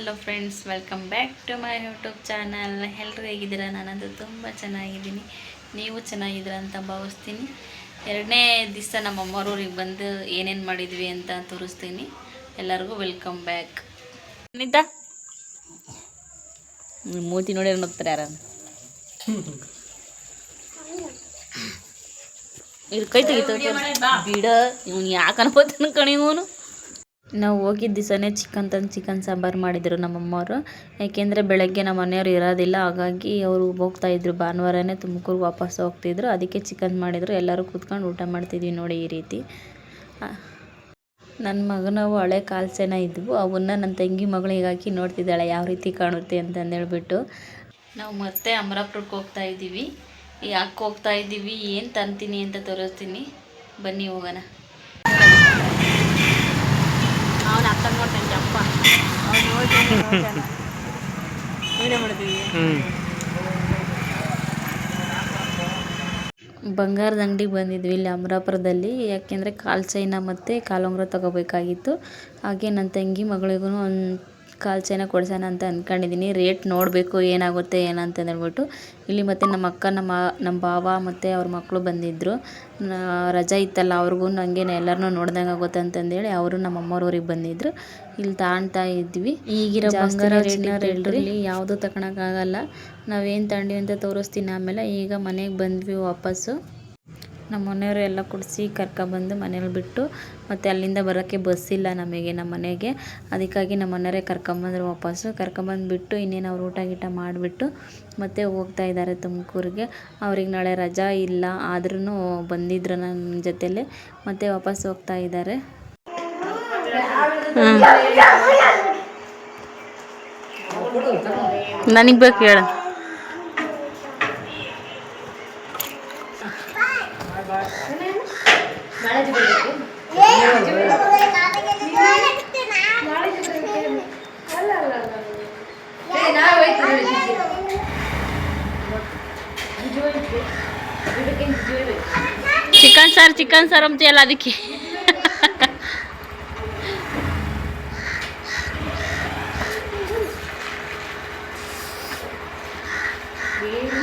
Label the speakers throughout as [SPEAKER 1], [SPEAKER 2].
[SPEAKER 1] Hello friends, welcome back to my YouTube channel. ಎಲ್ಲರೂ ಹೇಗಿದ್ದೀರಾ? ನಾನಂತೂ ತುಂಬ ಚೆನ್ನಾಗಿದ್ದೀನಿ. ನೀವು ಚೆನ್ನಾಗಿದ್ದೀರಾ ಅಂತ ಭಾವಿಸ್ತೀನಿ. ಎರಡನೇ ದಿವಸ ನಮ್ಮ ಅಮ್ಮರೂರಿಗೆ ಬಂದು ಏನೇನು ಮಾಡಿದ್ವಿ ಅಂತ ತೋರಿಸ್ತೀನಿ. ಎಲ್ಲರಿಗೂ ವೆಲ್ಕಮ್ ಬ್ಯಾಕ್. ನಿಂತ ಮೂತಿ ನೋಡಿ ನೋಡ್ತಾರೆ ಯಾರು ಇದು ಕೈ ತೆಗಿತ ಬಿಡ. ಇವನು ಯಾಕೆ ಅನ್ಕೋತಾನ ಕಣಿ ಇವನು. ನಾವು ಹೋಗಿದ್ದ ದಿವಸನೇ ಚಿಕನ್ ಸಾಂಬಾರು ಮಾಡಿದರು ನಮ್ಮಮ್ಮವರು. ಯಾಕೆಂದರೆ ಬೆಳಗ್ಗೆ ನಮ್ಮ ಮನೆಯವ್ರು ಇರೋದಿಲ್ಲ, ಹಾಗಾಗಿ ಅವರು ಹೋಗ್ತಾಯಿದ್ರು. ಭಾನುವಾರನೇ ತುಮಕೂರಿಗೆ ವಾಪಸ್ ಹೋಗ್ತಿದ್ರು. ಅದಕ್ಕೆ ಚಿಕನ್ ಮಾಡಿದರು. ಎಲ್ಲರೂ ಕೂತ್ಕೊಂಡು ಊಟ ಮಾಡ್ತಿದ್ವಿ ನೋಡಿ ಈ ರೀತಿ. ನನ್ನ ಮಗನವು ಹಳೆ ಕಾಲ್ಸೇನ ಇದ್ವು, ಅವನ್ನ ನನ್ನ ತಂಗಿ ಮಗಳಿಗೆ ಹಾಕಿ ನೋಡ್ತಿದ್ದಾಳೆ ಯಾವ ರೀತಿ ಕಾಣುತ್ತೆ ಅಂತಂದೇಳ್ಬಿಟ್ಟು. ನಾವು ಮತ್ತೆ ಅಮರಾಪುರಕ್ಕೆ ಹೋಗ್ತಾಯಿದ್ದೀವಿ. ಯಾಕೆ ಹೋಗ್ತಾಯಿದ್ದೀವಿ, ಏನು ತಂತೀನಿ ಅಂತ ತೋರಿಸ್ತೀನಿ, ಬನ್ನಿ ಹೋಗೋಣ. ಅವನು ಅಕ್ಕ ನೋಡ್ತಾನೆ ಜಪ್ಪ, ಅವ್ನು ವಿಡಿಯೋ ಮಾಡ್ತೀವಿ. ಬಂಗಾರದ ಅಂಗಡಿಗೆ ಬಂದಿದ್ವಿ ಇಲ್ಲಿ ಅಮರಾಪುರದಲ್ಲಿ. ಯಾಕೆಂದರೆ ಕಾಲು ಚೈನ ಮತ್ತು ಕಾಲುಂಗುರ ತೊಗೋಬೇಕಾಗಿತ್ತು. ಹಾಗೆ ನನ್ನ ತಂಗಿ ಮಗಳಿಗೂ ಒಂದು ಕಾಲು ಚೈನ ಕೊಡ್ಸೋಣ ಅಂತ ಅಂದ್ಕೊಂಡಿದ್ದೀನಿ. ರೇಟ್ ನೋಡಬೇಕು ಏನಾಗುತ್ತೆ ಏನಂತ ಅಂದ್ಬಿಟ್ಟು. ಇಲ್ಲಿ ಮತ್ತು ನಮ್ಮ ಅಕ್ಕ, ನಮ್ಮ ಭಾವ ಮತ್ತು ಅವ್ರ ಮಕ್ಕಳು ಬಂದಿದ್ದರು. ರಜೆ ಇತ್ತಲ್ಲ ಅವ್ರಿಗೂ, ನನಗೆ ಎಲ್ಲರನ್ನೂ ನೋಡ್ದಂಗೆ ಆಗುತ್ತೆ ಅಂತಂದೇಳಿ ಅವರು ನಮ್ಮ ಅಮ್ಮವ್ರವ್ರಿಗೆ ಬಂದಿದ್ದರು. ಇಲ್ಲಿ ತಾಣ್ತಾ ಇದ್ವಿ. ಈಗಿರೋ ಬಂಗಾರ ರೇಟ್ರಲ್ಲಿ ಯಾವುದೂ ತಗೊಳಕ್ಕಾಗಲ್ಲ. ನಾವೇನು ತಗೊಂಡ್ವಿ ಅಂತ ತೋರಿಸ್ತೀನಿ ಆಮೇಲೆ. ಈಗ ಮನೆಗೆ ಬಂದ್ವಿ ವಾಪಸ್ಸು. ನಮ್ಮ ಮನೆಯವರು ಎಲ್ಲ ಕೊಡಿಸಿ ಕರ್ಕೊಬಂದು ಮನೇಲಿ ಬಿಟ್ಟು, ಮತ್ತು ಅಲ್ಲಿಂದ ಬರೋಕ್ಕೆ ಬಸ್ ಇಲ್ಲ ನಮಗೆ ನಮ್ಮ ಮನೆಗೆ. ಅದಕ್ಕಾಗಿ ನಮ್ಮ ಮನೆಯವರೇ ಕರ್ಕೊಂಬಂದ್ರು ವಾಪಸ್ಸು. ಕರ್ಕೊಂಬಂದುಬಿಟ್ಟು ಇನ್ನೇನು ಅವ್ರು ಊಟ ಗೀಟ ಮಾಡಿಬಿಟ್ಟು ಮತ್ತೆ ಹೋಗ್ತಾ ಇದ್ದಾರೆ ತುಮಕೂರಿಗೆ. ಅವ್ರಿಗೆ ನಾಳೆ ರಜಾ ಇಲ್ಲ, ಆದ್ರೂ ಬಂದಿದ್ರು ನನ್ನ ಜೊತೆಲೆ. ಮತ್ತೆ ವಾಪಸ್ ಹೋಗ್ತಾ ಇದ್ದಾರೆ. ನನಗೆ ಬೇಕು ಹೇಳ. ಚಿಕನ್ ಸಾರು ಅಂತೀಯಲ್ಲ ಅದಕ್ಕೆ.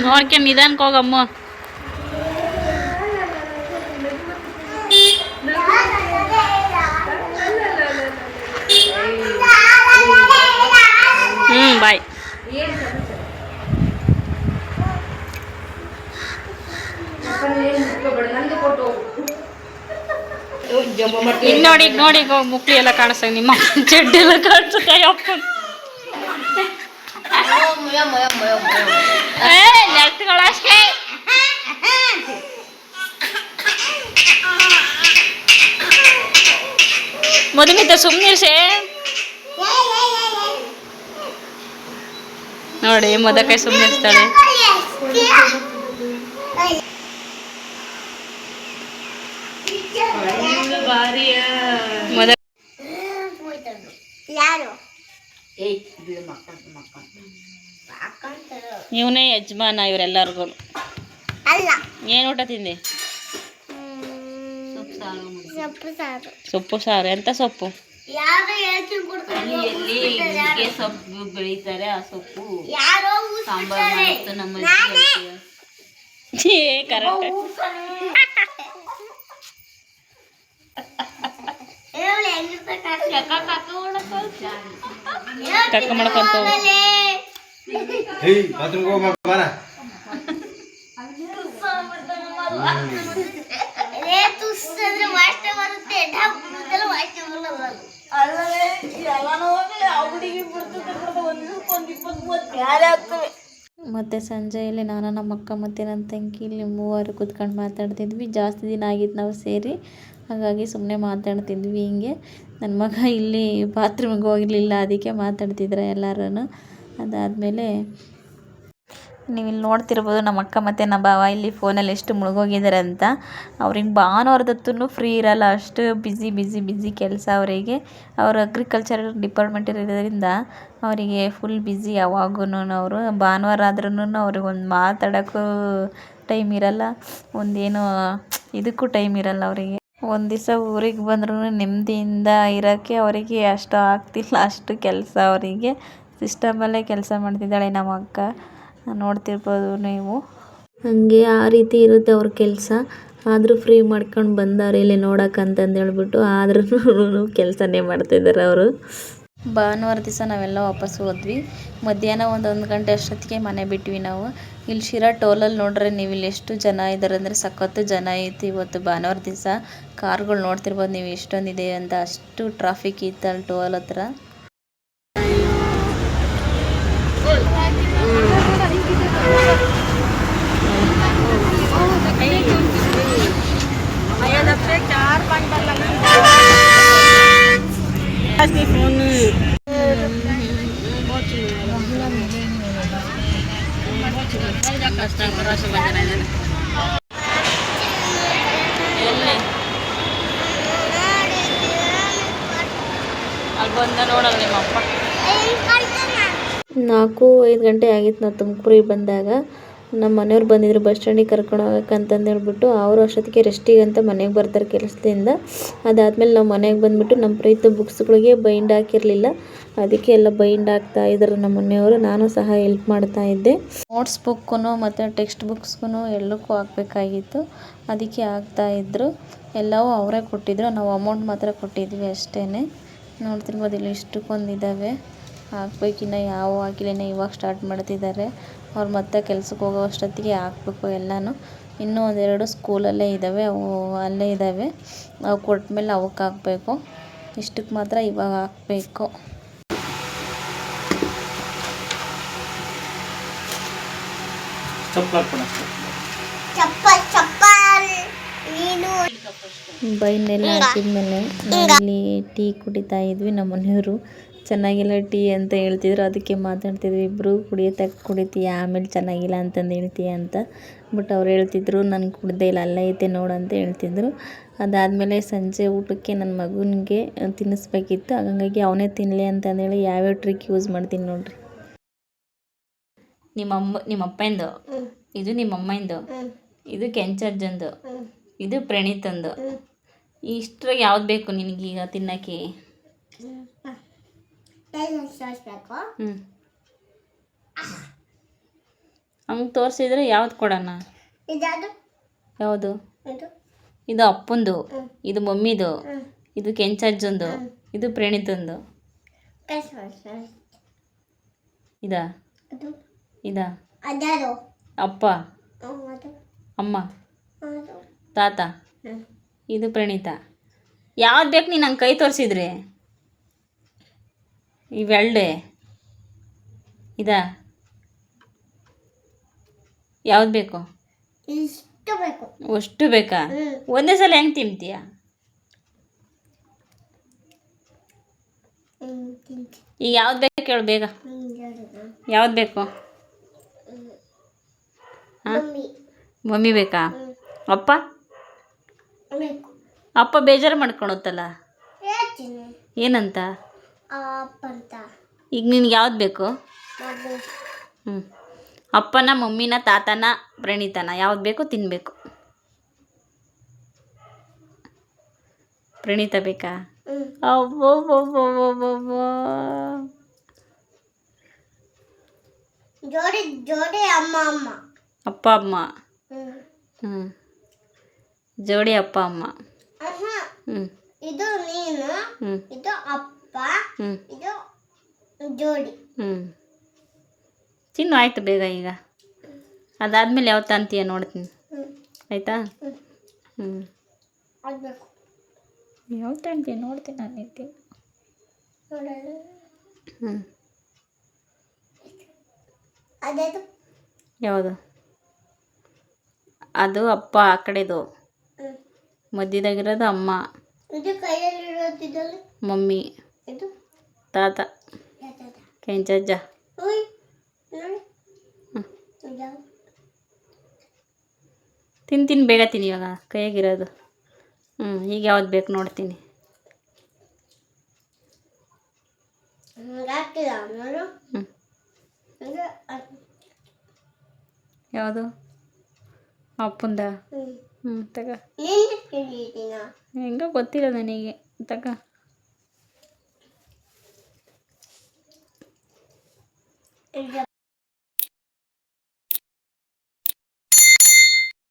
[SPEAKER 1] ನೋಡ್ಕೊಂಡು ನಿಧಾನಕ್ಕೆ ಹೋಗಮ್ಮ. ಬಾಯ್. ನೋಡಿ ನೋಡಿ ಮುಕ್ಳಿ ಎಲ್ಲ ಕಾಣಿಸ್ತಾ, ನಿಮ್ಮ ಚೆಡ್ಡೆ ಎಲ್ಲ ಕಾಣಿಸುತ್ತೆ. ನೆಟ್ಗಳಷ್ಟೇ ಮದುಮಿತ ಸುಮ್ಮನಿರ್ಸೆ. ನೋಡಿ ಮದಕೈ ಸುಮ್ಮನಿರ್ತಾಳೆ. ಇವನೇ ಯಜಮಾನ ಇವರೆಲ್ಲರಿಗೂ. ಏನು ಊಟ ತಿಂದೆ? ಸೊಪ್ಪು ಸಾರು. ಎಂತ ಸೊಪ್ಪು? ಎಲ್ಲಿ ಸೊಪ್ಪು ಬೆಳೀತಾರೆ, ಆ ಸೊಪ್ಪು ಸಾಂಬಾರು ಮಾಡಿತ್ತು ನಮ್ಮ ಕರೆಕ್ಟ್. ಕಕ್ಕ ಮಾಡ್ಕೊಂತ ಮತ್ತು ಸಂಜೆಯಲ್ಲಿ ನಾನು, ನಮ್ಮ ಅಕ್ಕ ಮತ್ತು ನನ್ನ ತಂಗಿ ಇಲ್ಲಿ ಮೂವರು ಕೂತ್ಕೊಂಡು ಮಾತಾಡ್ತಿದ್ವಿ. ಜಾಸ್ತಿ ದಿನ ಆಗಿತ್ತು ನಾವು ಸೇರಿ, ಹಾಗಾಗಿ ಸುಮ್ಮನೆ ಮಾತಾಡ್ತಿದ್ವಿ ಹಿಂಗೆ. ನನ್ನ ಮಗ ಇಲ್ಲಿ ಬಾತ್ರೂಮ್ಗೆ ಹೋಗಿರಲಿಲ್ಲ, ಅದಕ್ಕೆ ಮಾತಾಡ್ತಿದ್ರು ಎಲ್ಲರೂ. ಅದಾದಮೇಲೆ ನೀವು ಇಲ್ಲಿ ನೋಡ್ತಿರ್ಬೋದು ನಮ್ಮ ಅಕ್ಕ ಮತ್ತು ನಮ್ಮ ಭಾವ ಇಲ್ಲಿ ಫೋನಲ್ಲಿ ಎಷ್ಟು ಮುಳುಗೋಗಿದ್ದಾರೆ ಅಂತ. ಅವ್ರಿಗೆ ಭಾನುವಾರದತ್ತೂ ಫ್ರೀ ಇರಲ್ಲ, ಅಷ್ಟು ಬ್ಯುಸಿ ಕೆಲಸ ಅವರಿಗೆ. ಅವರು ಅಗ್ರಿಕಲ್ಚರ್ ಡಿಪಾರ್ಟ್ಮೆಂಟ್ ಇರೋದ್ರಿಂದ ಅವರಿಗೆ ಫುಲ್ ಬ್ಯುಸಿ ಯಾವಾಗೂ. ಅವರು ಭಾನುವಾರ ಆದ್ರೂ ಅವ್ರಿಗೆ ಒಂದು ಮಾತಾಡೋಕ್ಕೂ ಟೈಮ್ ಇರಲ್ಲ, ಒಂದೇನು ಇದಕ್ಕೂ ಟೈಮ್ ಇರಲ್ಲ ಅವರಿಗೆ. ಒಂದು ದಿವಸ ಊರಿಗೆ ಬಂದ್ರೂ ನೆಮ್ಮದಿಯಿಂದ ಇರೋಕ್ಕೆ ಅವರಿಗೆ ಅಷ್ಟು ಆಗ್ತಿಲ್ಲ, ಅಷ್ಟು ಕೆಲಸ ಅವರಿಗೆ. ಸಿಸ್ಟಮಲ್ಲೇ ಕೆಲಸ ಮಾಡ್ತಿದ್ದಾಳೆ ನಮ್ಮ ಅಕ್ಕ, ನೋಡ್ತಿರ್ಬೋದು ನೀವು. ಹಾಗೆ ಆ ರೀತಿ ಇರುತ್ತೆ ಅವ್ರ ಕೆಲಸ. ಆದರೂ ಫ್ರೀ ಮಾಡ್ಕೊಂಡು ಬಂದಾರೆ ಇಲ್ಲಿ ನೋಡೋಕ್ಕಂತಂದು ಹೇಳ್ಬಿಟ್ಟು, ಆದ್ರೂ ಕೆಲಸನೇ ಮಾಡ್ತಿದ್ದಾರೆ ಅವರು. ಭಾನುವಾರ ದಿವಸ ನಾವೆಲ್ಲ ವಾಪಸ್ ಹೋದ್ವಿ. ಮಧ್ಯಾಹ್ನ 1 ಗಂಟೆ ಅಷ್ಟೊತ್ತಿಗೆ ಮನೆ ಬಿಟ್ವಿ ನಾವು. ಇಲ್ಲಿ ಶಿರಾ ಟೋಲಲ್ಲಿ ನೋಡ್ರೆ ನೀವು ಇಲ್ಲಿ ಎಷ್ಟು ಜನ ಇದ್ದಾರೆ ಅಂದರೆ ಸಖತ್ತು ಜನ ಐತಿ ಇವತ್ತು ಭಾನುವಾರ ದಿವಸ. ಕಾರ್ಗಳು ನೋಡ್ತಿರ್ಬೋದು ನೀವು ಎಷ್ಟೊಂದಿದೆ ಅಂತ, ಅಷ್ಟು ಟ್ರಾಫಿಕ್ ಇತ್ತು ಅಲ್ಲಿ ಟೋಲ್ ಹತ್ರ. ಅಲ್ಲಿ ಬಂದ ನೋಡಲ್ಲ ನಿಮ್ಮಪ್ಪ. 4-5 ಗಂಟೆ ಆಗಿತ್ತು ನಾವು ತುಮಕೂರಿಗೆ ಬಂದಾಗ. ನಮ್ಮ ಮನೆಯವ್ರು ಬಂದಿದ್ರು ಬಸ್ ಸ್ಟ್ಯಾಂಡಿಗೆ ಕರ್ಕೊಂಡು ಹೋಗಕ್ಕಂತಂದು ಹೇಳ್ಬಿಟ್ಟು. ಅವರು ಅಷ್ಟೊತ್ತಿಗೆ ರೆಸ್ಟಿಗೆ ಅಂತ ಮನೆಗೆ ಬರ್ತಾರೆ ಕೆಲಸದಿಂದ. ಅದಾದಮೇಲೆ ನಾವು ಮನೆಗೆ ಬಂದುಬಿಟ್ಟು ನಮ್ಮ ಪ್ರೀತಿ ಬುಕ್ಸ್ಗಳಿಗೆ ಬೈಂಡ್ ಹಾಕಿರಲಿಲ್ಲ, ಅದಕ್ಕೆ ಎಲ್ಲ ಬೈಂಡ್ ಹಾಕ್ತಾ ಇದ್ರು ನಮ್ಮ ಮನೆಯವರು. ನಾನು ಸಹ ಹೆಲ್ಪ್ ಮಾಡ್ತಾ ಇದ್ದೆ. ನೋಟ್ಸ್ ಬುಕ್ಕೂ ಮತ್ತು ಟೆಕ್ಸ್ಟ್ ಬುಕ್ಸ್ಗೂ ಎಲ್ಲಕ್ಕೂ ಹಾಕಬೇಕಾಗಿತ್ತು, ಅದಕ್ಕೆ ಹಾಕ್ತಾಯಿದ್ರು. ಎಲ್ಲವೂ ಅವರೇ ಕೊಟ್ಟಿದ್ರು, ನಾವು ಅಮೌಂಟ್ ಮಾತ್ರ ಕೊಟ್ಟಿದ್ವಿ ಅಷ್ಟೇ. ನೋಡ್ತಿರ್ಬೋದು ಇಲ್ಲಿ ಇಷ್ಟಕ್ಕೊಂದಿದ್ದಾವೆ, ಹಾಕ್ಬೇಕಿನ್ನ ಯಾವ ಹಾಕಿಲ್ಲ, ಇವಾಗ ಸ್ಟಾರ್ಟ್ ಮಾಡ್ತಿದ್ದಾರೆ ಅವ್ರು. ಮತ್ತೆ ಕೆಲ್ಸಕ್ಕೆ ಹೋಗೋ ಅಷ್ಟೊತ್ತಿಗೆ ಹಾಕಬೇಕು ಎಲ್ಲನೂ. ಇನ್ನೂ 1-2 ಸ್ಕೂಲಲ್ಲೇ ಇದ್ದಾವೆ, ಅವು ಅಲ್ಲೇ ಇದ್ದಾವೆ. ಅವು ಕೊಟ್ಮೇಲೆ ಅವಕ್ಕೆ ಹಾಕಬೇಕು. ಇಷ್ಟಕ್ಕೆ ಮಾತ್ರ ಇವಾಗ ಹಾಕಬೇಕು. ಬೈನೆಲ್ಲ ಹಾಕಿದ್ಮೇಲೆ ನಾವಿಲ್ಲಿ ಟೀ ಕುಡಿತಾ ಇದ್ವಿ. ನಮ್ಮ ಮನೆಯವರು ಚೆನ್ನಾಗಿಲ್ಲ ಟೀ ಅಂತ ಹೇಳ್ತಿದ್ರು, ಅದಕ್ಕೆ ಮಾತಾಡ್ತಿದ್ವಿ ಇಬ್ಬರು. ಕುಡಿತೀಯ ಆಮೇಲೆ ಚೆನ್ನಾಗಿಲ್ಲ ಅಂತಂದು ಹೇಳ್ತೀಯ ಅಂತ. ಬಟ್ ಅವ್ರು ಹೇಳ್ತಿದ್ರು ನಾನು ಕುಡ್ದೇ ಇಲ್ಲ, ಅಲ್ಲೇ ಐತೆ ನೋಡು ಅಂತ ಹೇಳ್ತಿದ್ರು. ಅದಾದಮೇಲೆ ಸಂಜೆ ಊಟಕ್ಕೆ ನನ್ನ ಮಗನಿಗೆ ತಿನ್ನಿಸ್ಬೇಕಿತ್ತು, ಹಾಗಾಗಿ ಅವನೇ ತಿನ್ನಲಿ ಅಂತಂದೇಳಿ ಯಾವ್ಯಾವ ಟ್ರಿಕ್ ಯೂಸ್ ಮಾಡ್ತೀನಿ ನೋಡ್ರಿ. ನಿಮ್ಮಪ್ಪಂದು, ಇದು ನಿಮ್ಮಮ್ಮಂದು, ಇದು ಕೆಂಚಜ್ಜಂದು, ಇದು ಪ್ರಣೀತಂದು. ಇಷ್ಟ್ರಾಗ ಯಾವ್ದು ಬೇಕು ನಿನಗೀಗ ತಿನ್ನೋಕ್ಕೆ? ಹಂಗೆ ತೋರಿಸಿದ್ರೆ ಯಾವ್ದು ಕೊಡೋಣ? ಯಾವುದು? ಇದು ಅಪ್ಪಂದು, ಇದು ಮಮ್ಮಿದು, ಇದು ಕೆಂಚಜ್ಜಂದು, ಇದು ಪ್ರಣೀತಂದು. ಇದಾ ಇದಾ ಅಪ್ಪ, ಅಮ್ಮ, ತಾತ, ಇದು ಪ್ರಣೀತ. ಯಾವ್ದು ಬೇಕು ನೀನು ನಂಗೆ ಕೈ ತೋರಿಸಿದ್ರೆ? ಇವೆರಡೇ ಇದಾ? ಯಾವ್ದು ಬೇಕು? ಅಷ್ಟು ಬೇಕಾ? ಒಂದೇ ಸಲ ಹೆಂಗೆ ತಿಂತೀಯ? ಈಗ ಯಾವ್ದು ಬೇಕು ಹೇಳು ಬೇಗ. ಯಾವ್ದು ಬೇಕು? ಹಾಂ, ಮಮ್ಮಿ ಬೇಕಾ? ಅಪ್ಪ? ಅಪ್ಪ ಬೇಜಾರು ಮಾಡ್ಕೊಳತ್ತಲ್ಲ, ಏನಂತ? ಈಗ ನಿನ್ಗೆ ಯಾವ್ದು ಬೇಕು? ಅಪ್ಪನ, ಮಮ್ಮಿನ, ತಾತನ, ಪ್ರಣೀತನ ಯಾವ್ದು ಬೇಕು ತಿನ್ನಬೇಕು? ಪ್ರಣೀತ ಬೇಕಾ? ಅಬ್ಬಬ್ಬಬ್ಬಬ್ಬಬ್ಬ, ಅಪ್ಪ ಅಮ್ಮ. ಜೋಡಿ ಅಪ್ಪ ಅಮ್ಮ.
[SPEAKER 2] ಇದು ನೀನು, ಇದು ಅಪ್ಪ, ಇದು ಜೋಡಿ.
[SPEAKER 1] ತಿನ್ನು ಆಯ್ತು ಬೇಗ ಈಗ. ಅದಾದ್ಮೇಲೆ ಯಾವ ತಂತೀಯ ನೋಡ್ತೀನಿ, ಆಯ್ತಾ? ಯಾವ ತಂತೀಯ ನೋಡ್ತೀನಿ ನಾನು ನಿಂತೀನಿ. ಯಾವುದು? ಅದು ಅಪ್ಪ ಆ ಕಡೆದು, ಮಧ್ಯದಾಗಿರೋದು ಅಮ್ಮ, ಮಮ್ಮಿ, ತಾತ, ಕೆಂಚಜ್ಜ. ತಿಂತೀನಿ ಬೇಗ ತಿನ್ನಿ ಇವಾಗ, ಕೈಯಾಗಿರೋದು. ಈಗ ಯಾವ್ದು ಬೇಕು ನೋಡ್ತೀನಿ. ಯಾವುದು? ಅಪ್ಪಂದ? ತಗ.
[SPEAKER 2] ಹಿಡಿತೀನ
[SPEAKER 1] ಹೆಂಗೋ ಗೊತ್ತಿಲ್ಲ ನನಗೆ ತಗ.
[SPEAKER 2] ಇದು